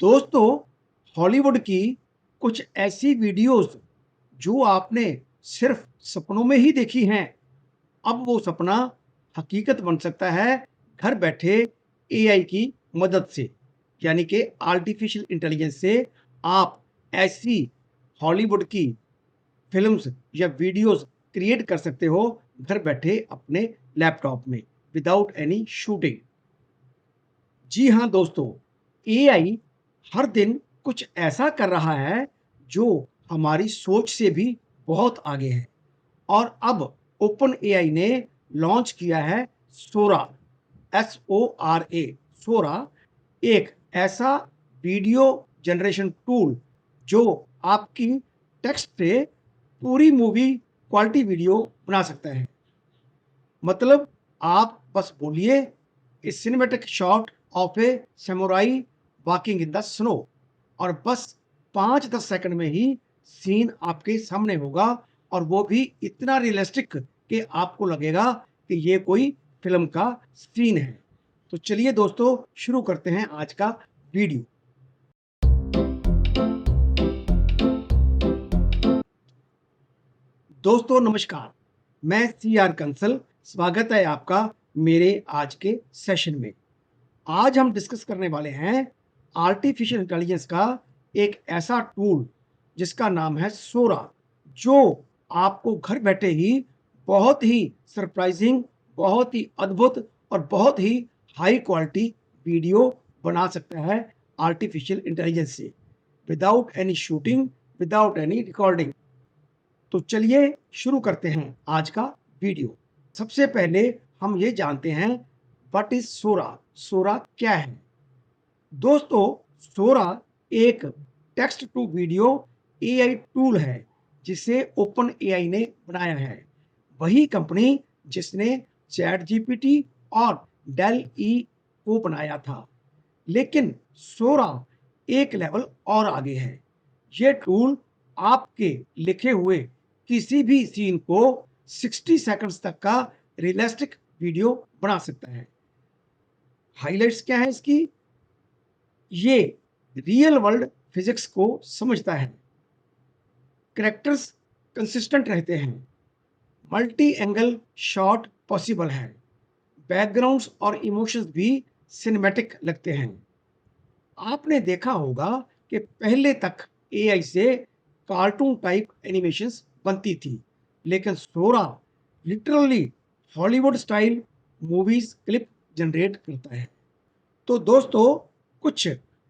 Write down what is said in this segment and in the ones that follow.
दोस्तों, हॉलीवुड की कुछ ऐसी वीडियोस जो आपने सिर्फ सपनों में ही देखी हैं, अब वो सपना हकीकत बन सकता है घर बैठे एआई की मदद से। यानी कि आर्टिफिशियल इंटेलिजेंस से आप ऐसी हॉलीवुड की फ़िल्म्स या वीडियोस क्रिएट कर सकते हो घर बैठे अपने लैपटॉप में विदाउट एनी शूटिंग। जी हाँ दोस्तों, एआई हर दिन कुछ ऐसा कर रहा है जो हमारी सोच से भी बहुत आगे है। और अब ओपन एआई ने लॉन्च किया है सोरा, SORA, सोरा, एक ऐसा वीडियो जनरेशन टूल जो आपकी टेक्स्ट से पूरी मूवी क्वालिटी वीडियो बना सकता है। मतलब आप बस बोलिए a cinematic shot of a samurai walking in the snow और बस 5-10 सेकंड में ही सीन आपके सामने होगा और वो भी इतना रियलिस्टिक कि आपको लगेगा कि ये कोई फ़िल्म का सीन है। तो चलिए दोस्तों शुरू करते हैं आज का वीडियो। दोस्तों नमस्कार, मैं सीआर कंसल स्वागत है आपका मेरे आज के सेशन में। आज हम डिस्कस करने वाले हैं आर्टिफिशियल इंटेलिजेंस का एक ऐसा टूल जिसका नाम है सोरा, जो आपको घर बैठे ही बहुत ही सरप्राइजिंग, बहुत ही अद्भुत और बहुत ही हाई क्वालिटी वीडियो बना सकता है आर्टिफिशियल इंटेलिजेंस से, without any shooting, without any recording. तो चलिए शुरू करते हैं आज का वीडियो। सबसे पहले हम ये जानते हैं व्हाट इज सोरा। सोरा क्या है? दोस्तों, सोरा एक text to video AI tool है जिसे ओपन एआई ने बनाया है। वही कंपनी जिसने चैट जीपीटी और डेल ई को बनाया था। लेकिन सोरा एक लेवल और आगे है। ये टूल आपके लिखे हुए किसी भी सीन को 60 सेकंड्स तक का रियलिस्टिक वीडियो बना सकता है। हाइलाइट्स क्या है इसकी? ये रियल वर्ल्ड फिजिक्स को समझता है, कैरेक्टर्स कंसिस्टेंट रहते हैं, मल्टी एंगल शॉट पॉसिबल है, बैकग्राउंड्स और इमोशंस भी सिनेमैटिक लगते हैं। आपने देखा होगा कि पहले तक एआई से कार्टून टाइप एनिमेशंस बनती थी, लेकिन Sora literally Hollywood style movies clip generate करता है। तो दोस्तों, कुछ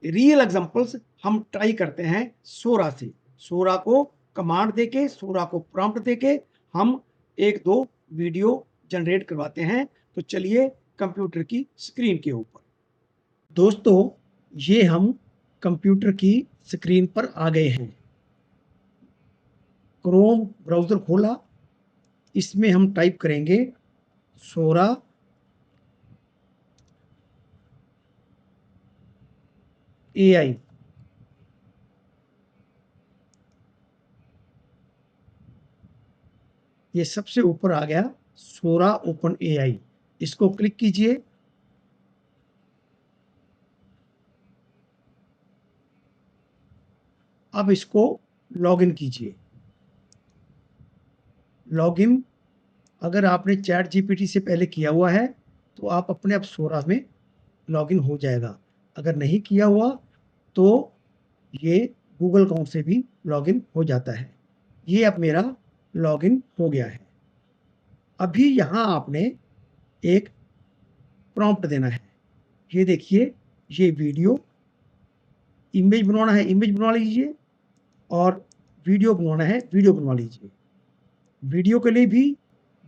रियल एग्जांपल्स हम ट्राई करते हैं सोरा से। सोरा को कमांड देके, सोरा को प्रॉम्प्ट देके हम एक दो वीडियो जनरेट करवाते हैं। तो चलिए कंप्यूटर की स्क्रीन के ऊपर। दोस्तों, ये हम कंप्यूटर की स्क्रीन पर आ गए हैं। क्रोम ब्राउज़र खोला, इसमें हम टाइप करेंगे सोरा एआई। ये सबसे ऊपर आ गया सोरा ओपन एआई। इसको क्लिक कीजिए। अब इसको लॉगिन कीजिए। लॉगिन अगर आपने चैट जीपीटी से पहले किया हुआ है तो आप अपने आप सोरा में लॉगिन हो जाएगा। अगर नहीं किया हुआ तो ये गूगल अकाउंट से भी लॉगिन हो जाता है। ये अब मेरा लॉगिन हो गया है। अभी यहाँ आपने एक प्रॉम्प्ट देना है। ये देखिए, ये वीडियो, इमेज बनवाना है इमेज बनवा लीजिए और वीडियो बनवाना है वीडियो बनवा लीजिए। वीडियो के लिए भी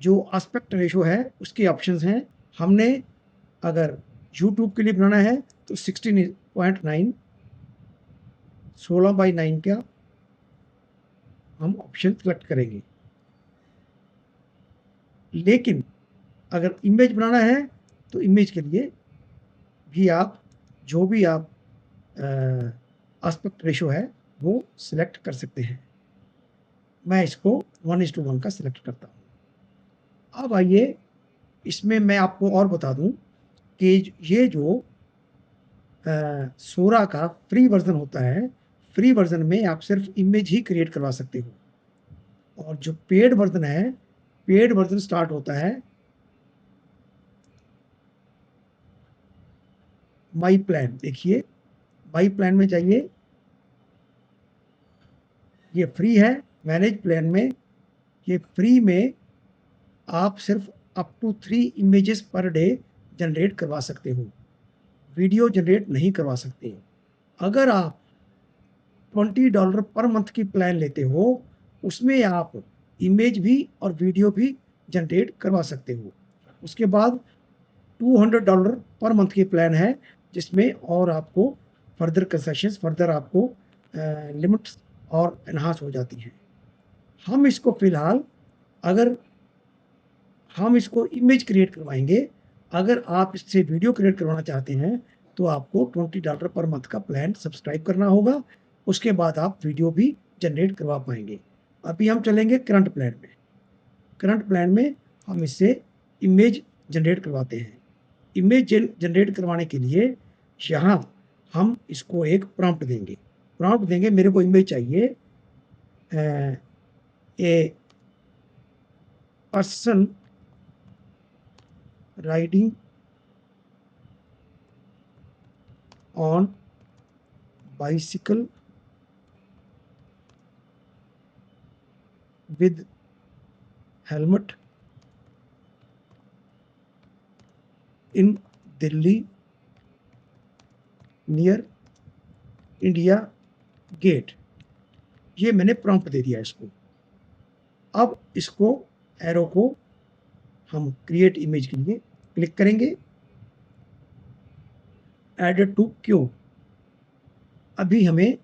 जो एस्पेक्ट रेशो है उसके ऑप्शंस हैं। हमने अगर यूट्यूब के लिए बनाना है तो 16:9 16:9 का हम ऑप्शन सेलेक्ट करेंगे। लेकिन अगर इमेज बनाना है तो इमेज के लिए भी आप जो भी आप एस्पेक्ट रेशो है वो सिलेक्ट कर सकते हैं। मैं इसको 1:1 का सिलेक्ट करता हूँ। अब आइए, इसमें मैं आपको और बता दूं कि ये जो सोरा का फ्री वर्जन होता है, फ्री वर्जन में आप सिर्फ इमेज ही क्रिएट करवा सकते हो। और जो पेड वर्जन है, पेड वर्जन स्टार्ट होता है माई प्लान। देखिए माई प्लान में जाइए, ये फ्री है। मैनेज प्लान में, ये फ्री में आप सिर्फ up to 3 images per day generate करवा सकते हो, वीडियो जनरेट नहीं करवा सकते। अगर आप $20 पर मंथ की प्लान लेते हो, उसमें आप इमेज भी और वीडियो भी जनरेट करवा सकते हो। उसके बाद $200 पर मंथ की प्लान है, जिसमें और आपको फर्दर कंसेशंस, फर्दर आपको लिमिट्स और एनहांस हो जाती हैं। हम इसको फिलहाल, अगर हम इसको इमेज क्रिएट करवाएंगे, अगर आप इससे वीडियो क्रिएट करवाना चाहते हैं तो आपको $20 पर मंथ का प्लान सब्सक्राइब करना होगा। उसके बाद आप वीडियो भी जनरेट करवा पाएंगे। अभी हम चलेंगे करंट प्लान में। करंट प्लान में हम इससे इमेज जनरेट करवाते हैं। इमेज जनरेट करवाने के लिए यहाँ हम इसको एक प्रॉम्प्ट देंगे। प्रॉम्प्ट देंगे, मेरे को इमेज चाहिए a person riding on bicycle with helmet in Delhi near India gate. ये मैंने प्रॉम्प्ट दे दिया इसको। अब इसको एरो को हम क्रिएट इमेज के लिए क्लिक करेंगे, एड टू क्यू। अभी हमें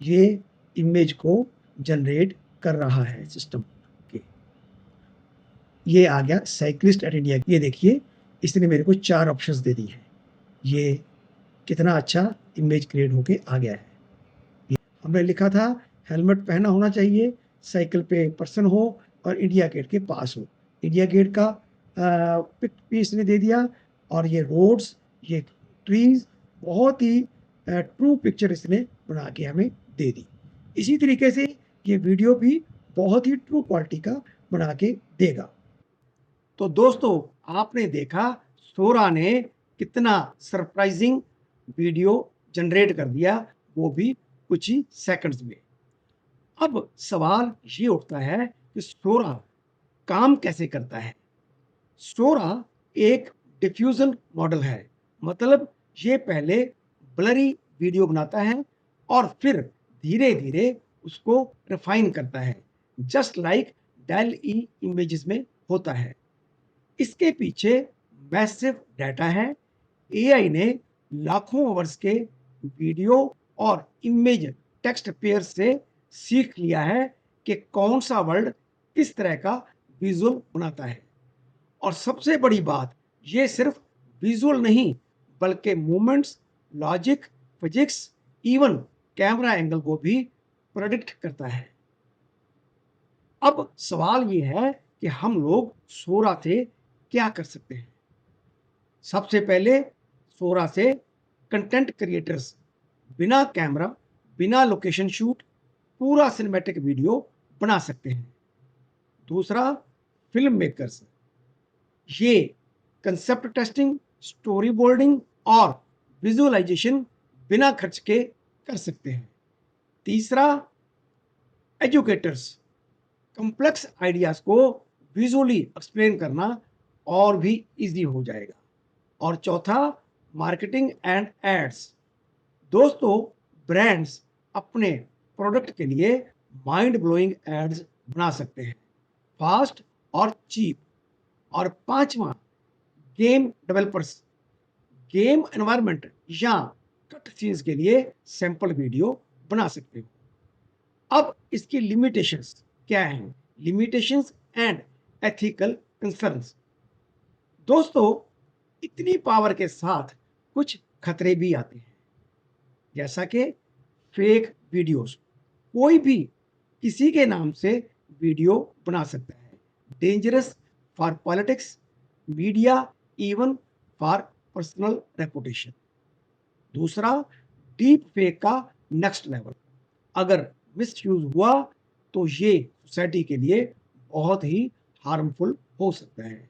ये इमेज को जनरेट कर रहा है सिस्टम के। ये आ गया साइक्लिस्ट एट इंडिया। ये देखिए, इसने मेरे को 4 ऑप्शंस दे दी हैं। ये कितना अच्छा इमेज क्रिएट होके आ गया है। हमने लिखा था हेलमेट पहना होना चाहिए, साइकिल पे पर्सन हो और इंडिया गेट के पास हो। इंडिया गेट का पिक भी इसने दे दिया, और ये रोड्स, ये ट्रीज, बहुत ही ट्रू पिक्चर इसने बना के हमें दे दी। इसी तरीके से ये वीडियो भी बहुत ही ट्रू क्वालिटी का बना के देगा। तो दोस्तों, आपने देखा सोरा ने कितना सरप्राइजिंग वीडियो जनरेट कर दिया, वो भी कुछ ही सेकंड्स में। अब सवाल ये उठता है कि सोरा काम कैसे करता है। सोरा एक डिफ्यूजन मॉडल है, मतलब ये पहले ब्लरी वीडियो बनाता है और फिर धीरे धीरे उसको रिफाइन करता है, just like Dall E images में होता है। इसके पीछे मैसिव डाटा है। एआई ने लाखों आवर्स के वीडियो और इमेज टेक्स्ट पेयर से सीख लिया है कि कौन सा वर्ड किस तरह का विजुअल बनाता है। और सबसे बड़ी बात, ये सिर्फ विजुअल नहीं, बल्कि movements, logic, physics, even camera angle को भी प्रेडिक्ट करता है। अब सवाल ये है कि हम लोग सोरा से क्या कर सकते हैं। सबसे पहले, सोरा से कंटेंट क्रिएटर्स बिना कैमरा, बिना लोकेशन शूट, पूरा सिनेमैटिक वीडियो बना सकते हैं। दूसरा, फिल्म मेकर्स, ये कंसेप्ट टेस्टिंग, स्टोरी बोर्डिंग और विजुअलाइजेशन बिना खर्च के कर सकते हैं। तीसरा, एजुकेटर्स, कॉम्प्लेक्स आइडियाज को विजुअली एक्सप्लेन करना और भी इजी हो जाएगा। और चौथा, मार्केटिंग एंड एड्स। दोस्तों, ब्रांड्स अपने प्रोडक्ट के लिए माइंड ब्लोइंग एड्स बना सकते हैं, फास्ट और चीप। और पांचवा, गेम डेवलपर्स गेम एनवायरनमेंट या कट सीन्स के लिए सैंपल वीडियो बना सकते हो। अब इसकी लिमिटेशंस क्या हैं? Limitations and ethical concerns. दोस्तों, इतनी पावर के साथ कुछ खतरे भी आते हैं, जैसा कि फेक वीडियोस। कोई भी किसी के नाम से वीडियो बना सकता है, dangerous for politics, media, even for personal reputation. दूसरा, डीप फेक का नेक्स्ट लेवल। अगर मिसयूज हुआ तो ये सोसाइटी के लिए बहुत ही हार्मफुल हो सकता है।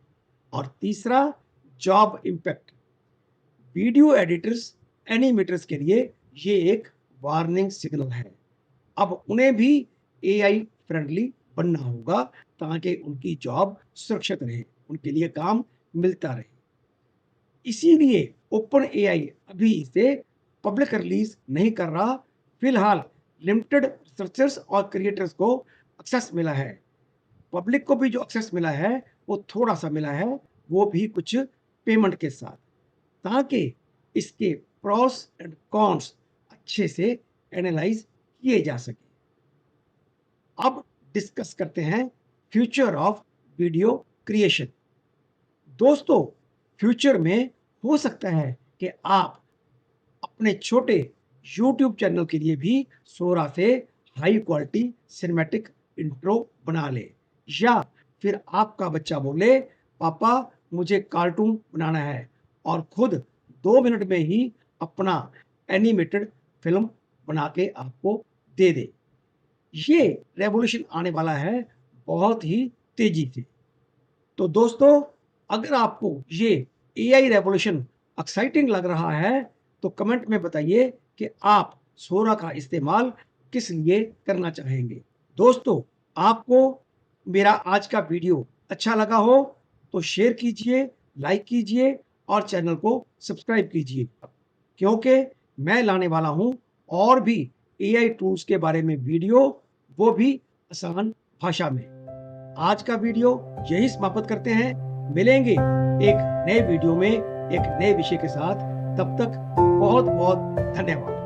और तीसरा, job impact. Video editors, animators के लिए ये एक वार्निंग सिग्नल है। अब उन्हें भी एआई फ्रेंडली बनना होगा ताकि उनकी जॉब सुरक्षित रहे, उनके लिए काम मिलता रहे। इसीलिए ओपन एआई अभी इसे पब्लिक रिलीज नहीं कर रहा। फिलहाल लिमिटेड रिसर्चर्स और क्रिएटर्स को एक्सेस मिला है। पब्लिक को भी जो एक्सेस मिला है वो थोड़ा सा मिला है, वो भी कुछ पेमेंट के साथ, ताकि इसके प्रॉस एंड कॉन्स अच्छे से एनालाइज किए जा सके। अब डिस्कस करते हैं फ्यूचर ऑफ वीडियो क्रिएशन। दोस्तों, फ्यूचर में हो सकता है कि आप अपने छोटे YouTube चैनल के लिए भी सोरा से हाई क्वालिटी सिनेमैटिक इंट्रो बना ले, या फिर आपका बच्चा बोले, पापा मुझे कार्टून बनाना है, और खुद 2 मिनट में ही अपना एनिमेटेड फिल्म बना के आपको दे दे। ये रेवोल्यूशन आने वाला है बहुत ही तेजी से। तो दोस्तों, अगर आपको ये एआई रेवोल्यूशन एक्साइटिंग लग रहा है तो कमेंट में बताइए कि आप सोरा का इस्तेमाल किस लिए करना चाहेंगे। दोस्तों, आपको मेरा आज का वीडियो अच्छा लगा हो तो शेयर कीजिए, लाइक कीजिए और चैनल को सब्सक्राइब कीजिए, क्योंकि मैं लाने वाला हूं और भी एआई टूल्स के बारे में वीडियो, वो भी आसान भाषा में। आज का वीडियो यही समाप्त करते हैं। मिलेंगे एक नए वीडियो में एक नए विषय के साथ। तब तक बहुत बहुत धन्यवाद।